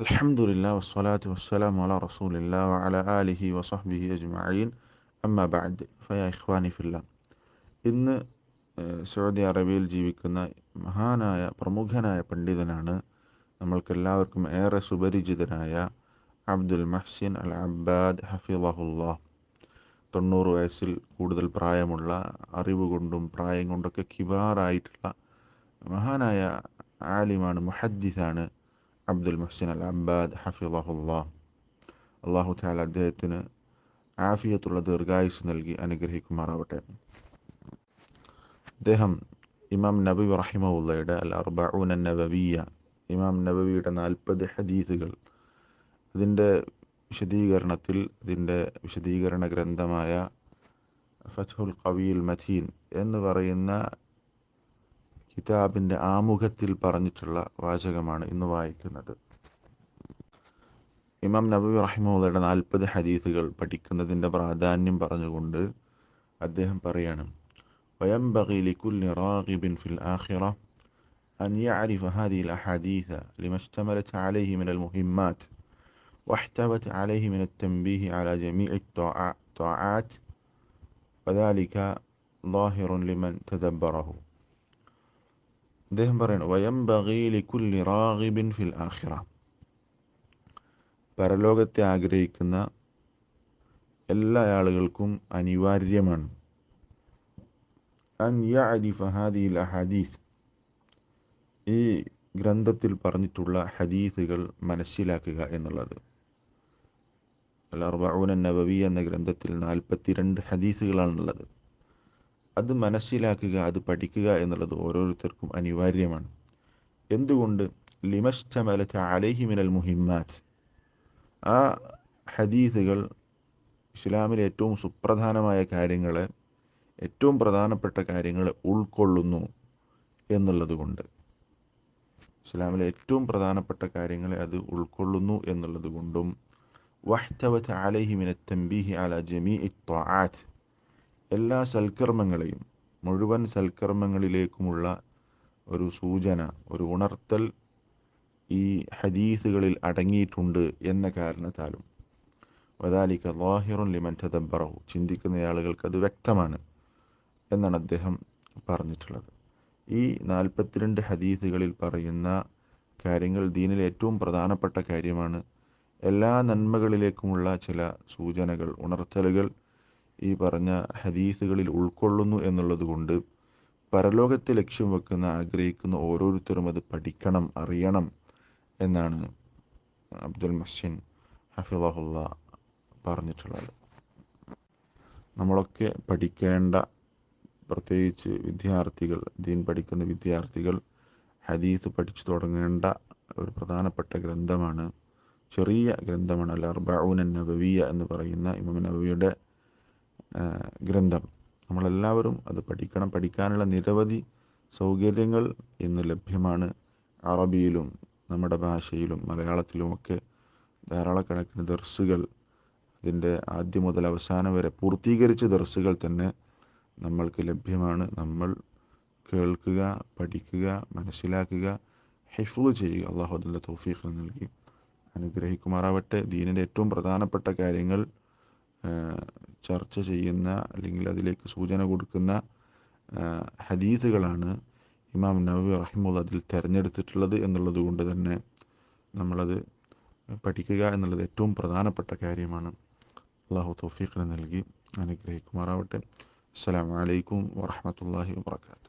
അൽഹംദുലില്ലാ വസ്സലാത്തു വസ്സലാമു അലാ റസൂലില്ലാ വഅലാ ആലിഹി വസഹ്ബിഹി അജ്മഈൻ അമ്മാ ബഅദ് ഫയാ ഇഖ്വാനി ഫില്ലാ. ഇന്ന് സൗദി അറേബ്യയിൽ ജീവിക്കുന്ന പ്രമുഖനായ പണ്ഡിതനാണ് നമ്മൾക്കെല്ലാവർക്കും ഏറെ സുപരിചിതനായ അബ്ദുൽ മുഹ്സിൻ അൽ അബ്ബാദ് ഹഫിളഹുല്ലാഹ്. 90 വയസ്സിൽ കൂടുതൽ പ്രായമുള്ള, അറിവ് കൊണ്ടും പ്രായം കൊണ്ടൊക്കെ കിബാറായിട്ടുള്ള മഹാനായ ആലിമാണ്, മുഹദ്ദിസാണ് അബ്ദുൽ മുഹ്സിൻ അൽ അബ്ബാദ് ഹഫിളഹുല്ലാഹ്. അള്ളാഹു തആല അദ്ദേഹത്തിന് ആഫിയത്തുള്ള ദീർഘായുസ് നൽകി അനുഗ്രഹിക്കുമാറാവട്ടെ. അദ്ദേഹം ഇമാം നബവി റഹിമഹുള്ളയുടെ അൽ അർബഊന നബവിയ്യ, ഇമാം നബവിയുടെ 40 ഹദീസുകൾ, ഇതിൻ്റെ വിശദീകരണ ഗ്രന്ഥമായ ഫത്ഹുൽ ഖവിയിൽ മതീൻ എന്ന് പറയുന്ന കിതാബിൻ്റെ ആമുഖത്തിൽ പറഞ്ഞിട്ടുള്ള വാചകമാണ് ഇന്ന് വായിക്കുന്നത്. ഇമാം നബവി റഹിമഹുള്ളയുടെ 40 ഹദീസുകൾ പഠിക്കുന്നതിൻ്റെ പ്രാധാന്യം പറഞ്ഞുകൊണ്ട് അദ്ദേഹം പറയാണ്: وينبغي لكل راغب في الآخرة أن يعرف هذه الأحاديث لما اشتملت عليه من المهمات واحتوت عليه من التنبيه على جميع الطاعات وذلك ظاهر لمن تدبره. അദ്ദേഹം പറയാണ്: وينبغي لكل راغب في الآخرة, പരലോകത്തെ ആഗ്രഹിക്കുന്ന എല്ലാ ആളുകൾക്കും അനിവാര്യമാണ് അൻ യഅരിഫ ഹാദിഹിൽ അഹാദീസ്, ഈ ഗ്രന്ഥത്തിൽ പറഞ്ഞിട്ടുള്ള ഹദീസുകൾ മനസ്സിലാക്കുക എന്നുള്ളത്. അൽ അർബഊന നബവിയ്യ എന്ന ഗ്രന്ഥത്തിൽ 42 ഹദീസുകളാണുള്ളത്. അത് മനസ്സിലാക്കുക, അത് പഠിക്കുക എന്നുള്ളത് ഓരോരുത്തർക്കും അനിവാര്യമാണ്. എന്തുകൊണ്ട്? ലിമശ്തമലത അലൈഹി മിനൽ മുഹിമ്മാത്ത്, ആ ഹദീസുകൾ ഇസ്ലാമിലെ ഏറ്റവും സുപ്രധാനമായ കാര്യങ്ങളെ, ഏറ്റവും പ്രധാനപ്പെട്ട കാര്യങ്ങളെ ഉൾക്കൊള്ളുന്നു എന്നുള്ളത് കൊണ്ട്, ഇസ്ലാമിലെ ഏറ്റവും പ്രധാനപ്പെട്ട കാര്യങ്ങളെ അത് ഉൾക്കൊള്ളുന്നു എന്നുള്ളത് കൊണ്ടും, വഹ്തവത അലൈഹി മിനത് തൻബീഹി അലാ ജമീഇ ത്വാആത്ത്, എല്ലാ സൽക്കർമ്മങ്ങളെയും, മുഴുവൻ സൽക്കർമ്മങ്ങളിലേക്കുമുള്ള ഒരു സൂചന, ഒരു ഉണർത്തൽ ഈ ഹദീസുകളിൽ അടങ്ങിയിട്ടുണ്ട് എന്ന കാരണത്താലും, വദാലിക ളാഹിറുൻ ലിമൻ തദബ്ബറഹു, ചിന്തിക്കുന്ന ആളുകൾക്ക് അത് വ്യക്തമാണ് എന്നാണ് അദ്ദേഹം പറഞ്ഞിട്ടുള്ളത്. ഈ 42 ഹദീസുകളിൽ പറയുന്ന കാര്യങ്ങൾ ദീനിലെ ഏറ്റവും പ്രധാനപ്പെട്ട കാര്യമാണ്. എല്ലാ നന്മകളിലേക്കുമുള്ള ചില സൂചനകൾ, ഉണർത്തലുകൾ ഈ പറഞ്ഞ ഹദീസുകളിൽ ഉൾക്കൊള്ളുന്നു എന്നുള്ളത് കൊണ്ട് പരലോകത്തെ ലക്ഷ്യം വെക്കുന്ന, ആഗ്രഹിക്കുന്ന ഓരോരുത്തരും അത് പഠിക്കണം, അറിയണം എന്നാണ് അബ്ദുൽ മുഹ്സിൻ ഹഫിളഹുല്ലാഹ് പറഞ്ഞിട്ടുള്ളത്. നമ്മളൊക്കെ പഠിക്കേണ്ട, പ്രത്യേകിച്ച് വിദ്യാർത്ഥികൾ, ദീൻ പഠിക്കുന്ന വിദ്യാർത്ഥികൾ ഹദീസ് പഠിച്ചു തുടങ്ങേണ്ട ഒരു പ്രധാനപ്പെട്ട ഗ്രന്ഥമാണ്, ചെറിയ ഗ്രന്ഥമാണ് അൽ അർബഊന നബവിയ്യ എന്ന് പറയുന്ന ഇമാം നബവിയുടെ ഗ്രന്ഥം. നമ്മളെല്ലാവരും അത് പഠിക്കണം. പഠിക്കാനുള്ള നിരവധി സൗകര്യങ്ങൾ ഇന്ന് ലഭ്യമാണ്. അറബിയിലും നമ്മുടെ ഭാഷയിലും മലയാളത്തിലുമൊക്കെ ധാരാളക്കണക്കിന് ദർസുകൾ, അതിൻ്റെ ആദ്യം മുതൽ അവസാനം വരെ പൂർത്തീകരിച്ച ദർസുകൾ തന്നെ നമ്മൾക്ക് ലഭ്യമാണ്. നമ്മൾ കേൾക്കുക, പഠിക്കുക, മനസ്സിലാക്കുക, ഹിഫ്ള് ചെയ്യുക. അള്ളാഹു അതിൻ്റെ തൗഫീഖ് നൽകി അനുഗ്രഹിക്കുമാറാവട്ടെ. ദീനിൻ്റെ ഏറ്റവും പ്രധാനപ്പെട്ട കാര്യങ്ങൾ ചർച്ച ചെയ്യുന്ന, അല്ലെങ്കിൽ അതിലേക്ക് സൂചന കൊടുക്കുന്ന ഹദീസുകളാണ് ഇമാം നബവി റഹിമഹുല്ലാഹ് അതിൽ തിരഞ്ഞെടുത്തിട്ടുള്ളത് എന്നുള്ളത് കൊണ്ട് തന്നെ നമ്മളത് പഠിക്കുക എന്നുള്ളത് ഏറ്റവും പ്രധാനപ്പെട്ട കാര്യമാണ്. അള്ളാഹു തൗഫീഖ് നൽകി അനുഗ്രഹിക്കുമാറാവട്ടെ. അസ്സലാമു അലൈക്കും വറഹ്മത്തുള്ളാഹി വബറകാതുഹു.